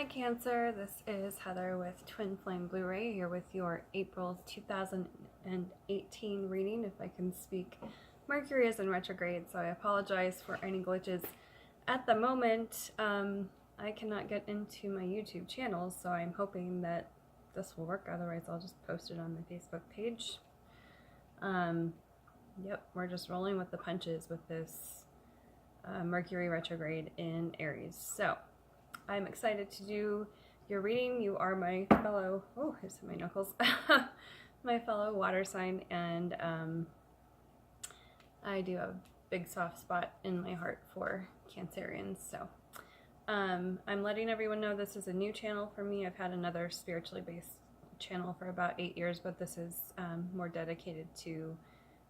Hi Cancer, this is Heather with Twin Flame Blu-ray here with your April 2018 reading, if I can speak. Mercury is in retrograde, so I apologize for any glitches. At the moment, I cannot get into my YouTube channel, so I'm hoping that this will work. Otherwise, I'll just post it on my Facebook page. Yep, we're just rolling with the punches with this Mercury retrograde in Aries. So I'm excited to do your reading. You are my fellow, oh, I just hit my knuckles, my fellow water sign, and I do have a big soft spot in my heart for Cancerians. So I'm letting everyone know this is a new channel for me. I've had another spiritually based channel for about 8 years, but this is more dedicated to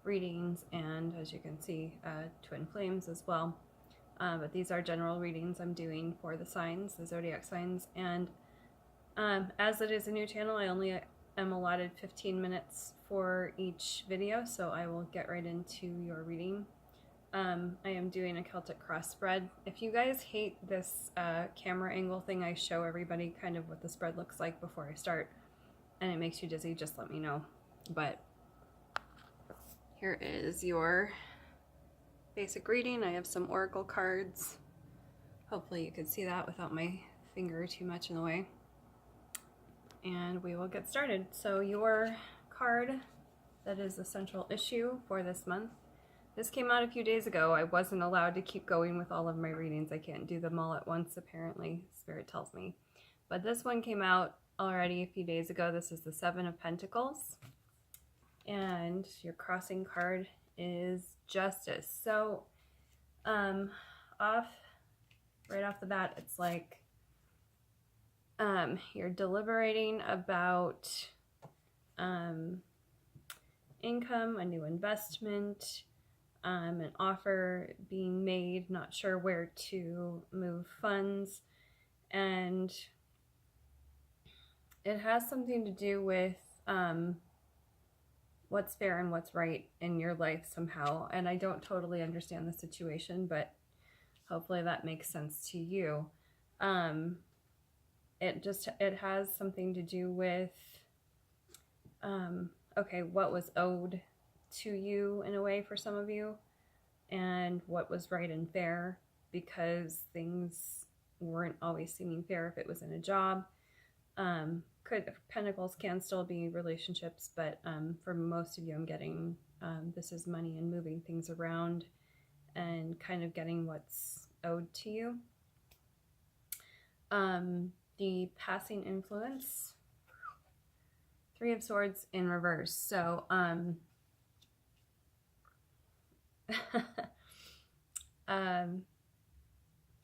readings and, as you can see, twin flames as well. But these are general readings I'm doing for the signs, the zodiac signs, and as it is a new channel, I only am allotted 15 minutes for each video, so I will get right into your reading. I am doing a Celtic cross spread. If you guys hate this camera angle thing, I show everybody kind of what the spread looks like before I start, and it makes you dizzy, just let me know. But here is your basic reading. I have some oracle cards. Hopefully you can see that without my finger too much in the way. And we will get started. So your card that is the central issue for this month. This came out a few days ago. I wasn't allowed to keep going with all of my readings. I can't do them all at once, apparently, Spirit tells me. But this one came out already a few days ago. This is the Seven of Pentacles. And your crossing card is Justice. So right off the bat, it's like you're deliberating about income, a new investment, an offer being made, not sure where to move funds, and it has something to do with what's fair and what's right in your life somehow. And I don't totally understand the situation, but hopefully that makes sense to you. It has something to do with okay, what was owed to you in a way for some of you, and what was right and fair, because things weren't always seeming fair if it was in a job. Pentacles can still be relationships, but for most of you, I'm getting this is money and moving things around and kind of getting what's owed to you. The passing influence, Three of Swords in reverse. So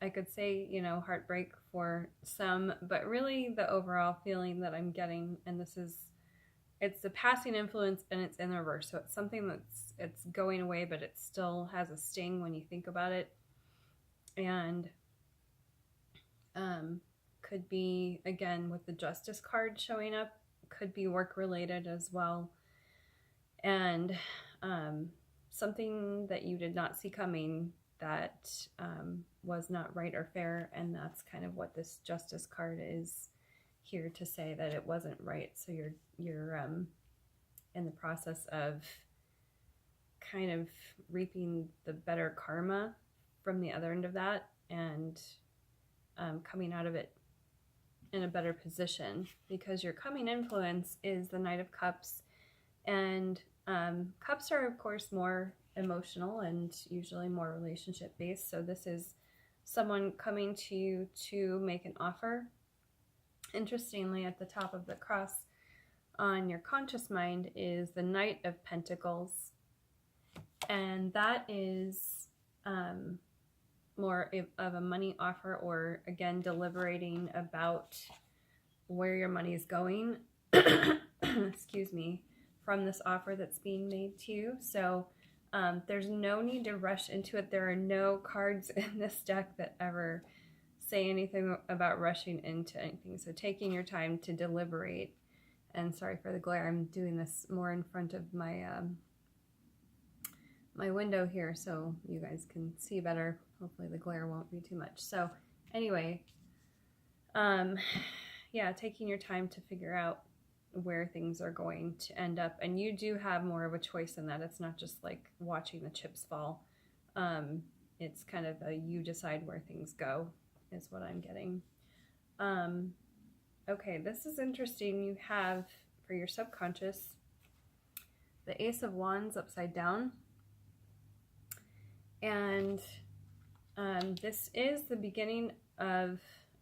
I could say, you know, heartbreak for some, but really the overall feeling that I'm getting, and it's the passing influence and it's in reverse. So it's something it's going away, but it still has a sting when you think about it. And could be, again, with the Justice card showing up, could be work related as well. And something that you did not see coming that was not right or fair, and that's kind of what this Justice card is here to say, that it wasn't right. So you're in the process of kind of reaping the better karma from the other end of that, and coming out of it in a better position, because your coming influence is the Knight of Cups, and cups are of course more emotional and usually more relationship based. So this is someone coming to you to make an offer. Interestingly, at the top of the cross on your conscious mind is the Knight of Pentacles, and that is more of a money offer, or again deliberating about where your money is going excuse me, from this offer that's being made to you. So there's no need to rush into it. There are no cards in this deck that ever say anything about rushing into anything. So taking your time to deliberate, and sorry for the glare, I'm doing this more in front of my my window here so you guys can see better. Hopefully the glare won't be too much. So anyway, Um, yeah, taking your time to figure out where things are going to end up. And you do have more of a choice in that. It's not just like watching the chips fall. Um, it's kind of a you decide where things go, is what I'm getting. Um, okay, this is interesting. You have for your subconscious the Ace of Wands upside down. And this is the beginning of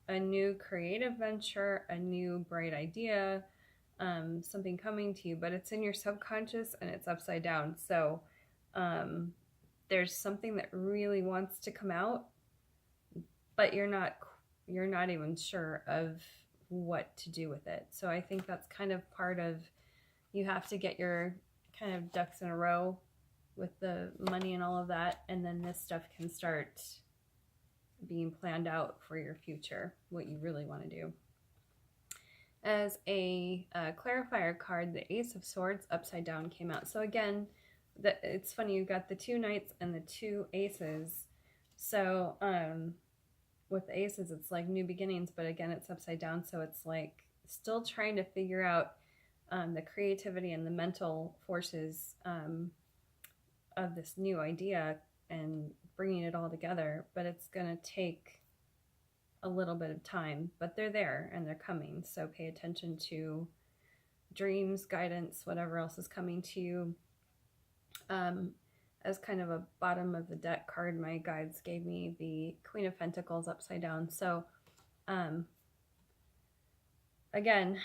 a new creative venture, a new bright idea, something coming to you, but it's in your subconscious and it's upside down. So there's something that really wants to come out, but you're not even sure of what to do with it. So I think that's kind of part of, you have to get your kind of ducks in a row with the money and all of that, and then this stuff can start being planned out for your future, what you really want to do. As a clarifier card, the Ace of Swords upside down came out. So again, it's funny, you've got the 2 knights and the 2 aces. So with the aces, it's like new beginnings, but again, it's upside down. So it's like still trying to figure out the creativity and the mental forces of this new idea and bringing it all together. But it's going to take a little bit of time, but they're there and they're coming. So pay attention to dreams, guidance, whatever else is coming to you. As kind of a bottom of the deck card, my guides gave me the Queen of Pentacles upside down. So again,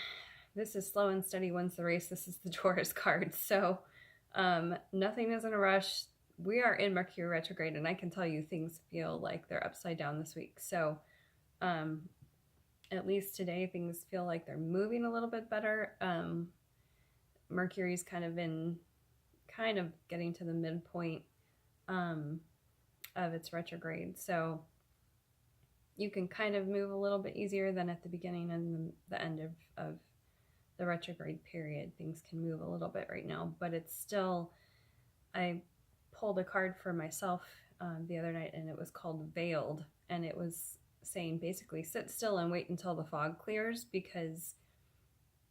this is slow and steady wins the race. This is the Taurus card. So nothing is in a rush. We are in Mercury retrograde, and I can tell you things feel like they're upside down this week. So at least today, things feel like they're moving a little bit better. Mercury's kind of getting to the midpoint of its retrograde. So you can kind of move a little bit easier than at the beginning and the end of the retrograde period. Things can move a little bit right now, but it's still, I pulled a card for myself the other night, and it was called Veiled, and it was saying basically sit still and wait until the fog clears, because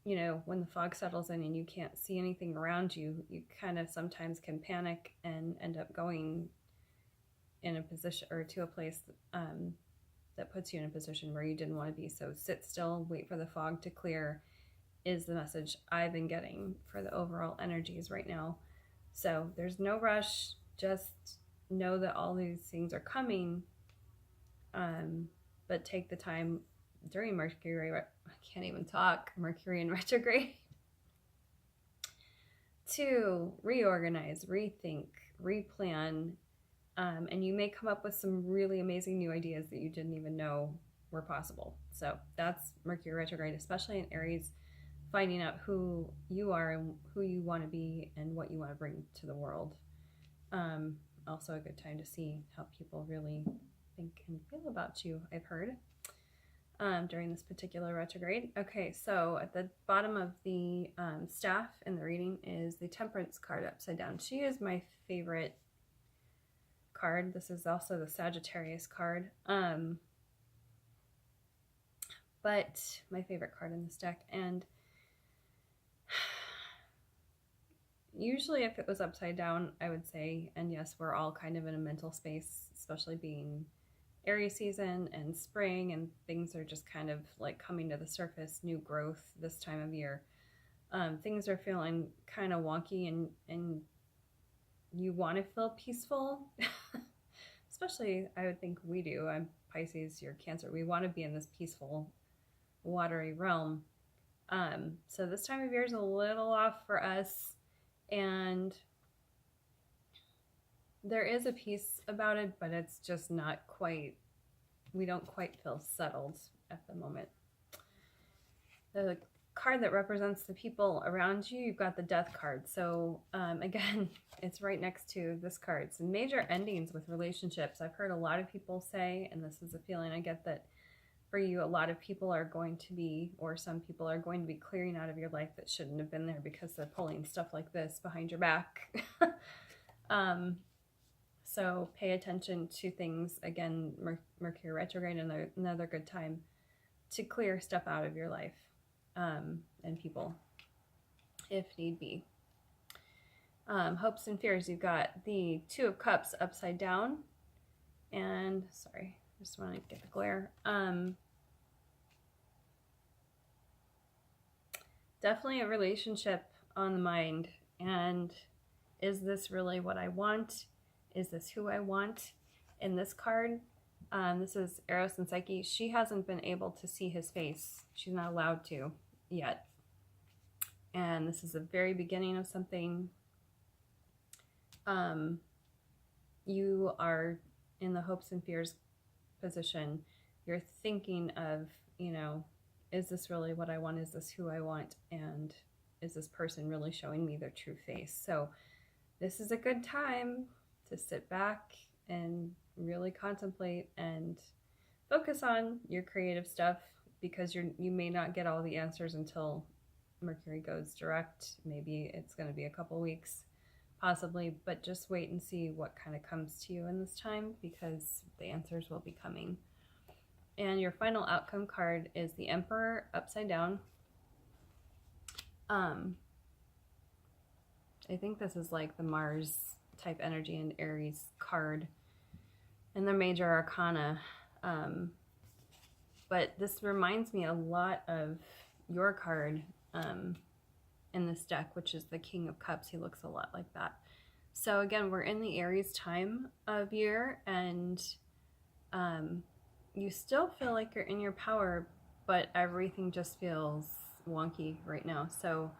you know, when the fog settles in and you can't see anything around you, you kind of sometimes can panic and end up going in a position or to a place that puts you in a position where you didn't want to be. So sit still, wait for the fog to clear is the message I've been getting for the overall energies right now. So there's no rush. Just know that all these things are coming, but take the time during Mercury, I can't even talk, Mercury in retrograde, to reorganize, rethink, replan, and you may come up with some really amazing new ideas that you didn't even know were possible. So that's Mercury retrograde, especially in Aries, finding out who you are and who you want to be and what you want to bring to the world. Also a good time to see how people really think and feel about you, I've heard, during this particular retrograde. Okay, so at the bottom of the staff in the reading is the Temperance card upside down. She is my favorite card. This is also the Sagittarius card. But my favorite card in this deck. And usually if it was upside down, I would say, and yes, we're all kind of in a mental space, especially being Aries season and spring, and things are just kind of like coming to the surface, new growth this time of year. Things are feeling kind of wonky, and you want to feel peaceful. Especially, I would think we do. I'm Pisces, you're Cancer. We want to be in this peaceful, watery realm. So this time of year is a little off for us, and there is a peace about it, but it's just not quite, we don't quite feel settled at the moment. The card that represents the people around you, you've got the Death card. So again, it's right next to this card. Some major endings with relationships. I've heard a lot of people say, and this is a feeling I get, that for you, a lot of people are going to be, or some people are going to be clearing out of your life that shouldn't have been there because they're pulling stuff like this behind your back. So pay attention to things. Again, Mercury retrograde, another good time to clear stuff out of your life and people if need be. Hopes and fears, you've got the Two of Cups upside down, and sorry, just want to get the glare. Definitely a relationship on the mind, and is this really what I want? Is this who I want? In this card, this is Eros and Psyche. She hasn't been able to see his face. She's not allowed to yet. And this is the very beginning of something. You are in the hopes and fears position. You're thinking of, you know, is this really what I want? Is this who I want? And is this person really showing me their true face? So this is a good time to sit back and really contemplate and focus on your creative stuff, because you may not get all the answers until Mercury goes direct. Maybe it's going to be a couple weeks, possibly, but just wait and see what kind of comes to you in this time, because the answers will be coming. And your final outcome card is the Emperor upside down. I think this is like the Mars type energy in Aries card and the major arcana. But this reminds me a lot of your card in this deck, which is the King of Cups. He looks a lot like that. So again, we're in the Aries time of year, and you still feel like you're in your power, but everything just feels wonky right now. So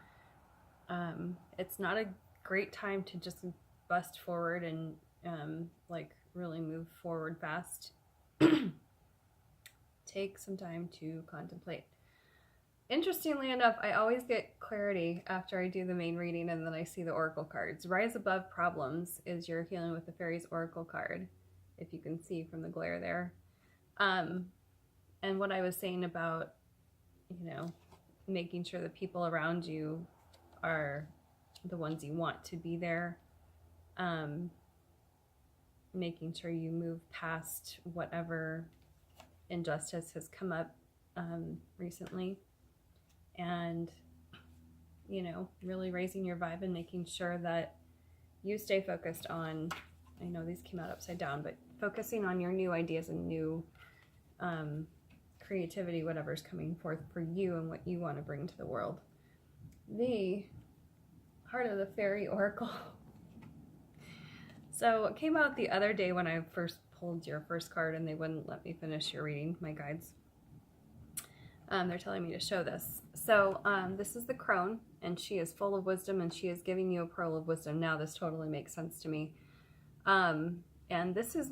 it's not a great time to just bust forward and like really move forward fast. Take some time to contemplate. Interestingly enough, I always get clarity after I do the main reading and then I see the oracle cards. Rise Above Problems is your Healing with the Fairies oracle card, if you can see from the glare there. And what I was saying about, you know, making sure the people around you are the ones you want to be there, making sure you move past whatever injustice has come up recently, and, you know, really raising your vibe and making sure that you stay focused on, I know these came out upside down, but focusing on your new ideas and new creativity, whatever's coming forth for you and what you want to bring to the world. The Heart of the Fairy Oracle. So it came out the other day when I first pulled your first card and they wouldn't let me finish your reading, my guides. They're telling me to show this. So this is the crone, and she is full of wisdom, and she is giving you a pearl of wisdom. Now this totally makes sense to me. And this is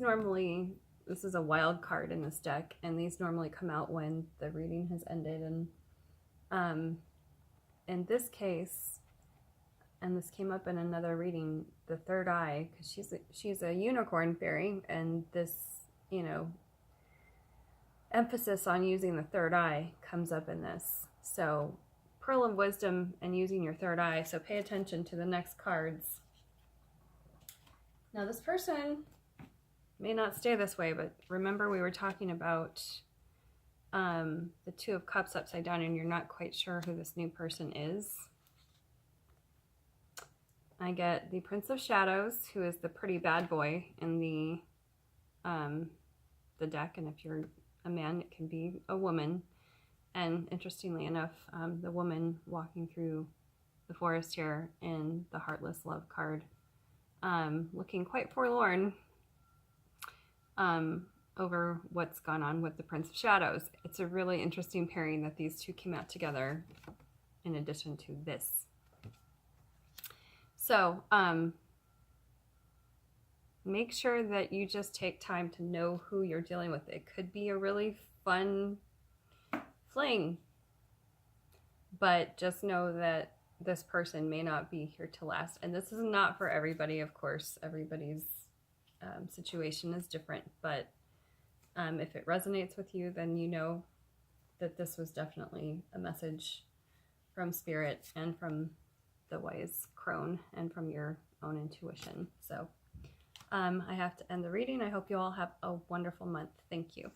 a wild card in this deck, and these normally come out when the reading has ended. And in this case, and this came up in another reading, the third eye, because she's a unicorn fairy, and this, you know, emphasis on using the third eye comes up in this. So pearl of wisdom and using your third eye. So pay attention to the next cards. Now this person may not stay this way, but remember we were talking about the Two of Cups upside down, and you're not quite sure who this new person is. I get the Prince of Shadows, who is the pretty bad boy in the deck, and if you're a man, it can be a woman. And interestingly enough, the woman walking through the forest here in the Heartless Love card, looking quite forlorn over what's gone on with the Prince of Shadows. It's a really interesting pairing that these two came out together in addition to this. So make sure that you just take time to know who you're dealing with. It could be a really fun fling, but just know that this person may not be here to last. And this is not for everybody, of course. Everybody's situation is different, but if it resonates with you, then you know that this was definitely a message from Spirit and from the wise crone and from your own intuition. So I have to end the reading. I hope you all have a wonderful month. Thank you.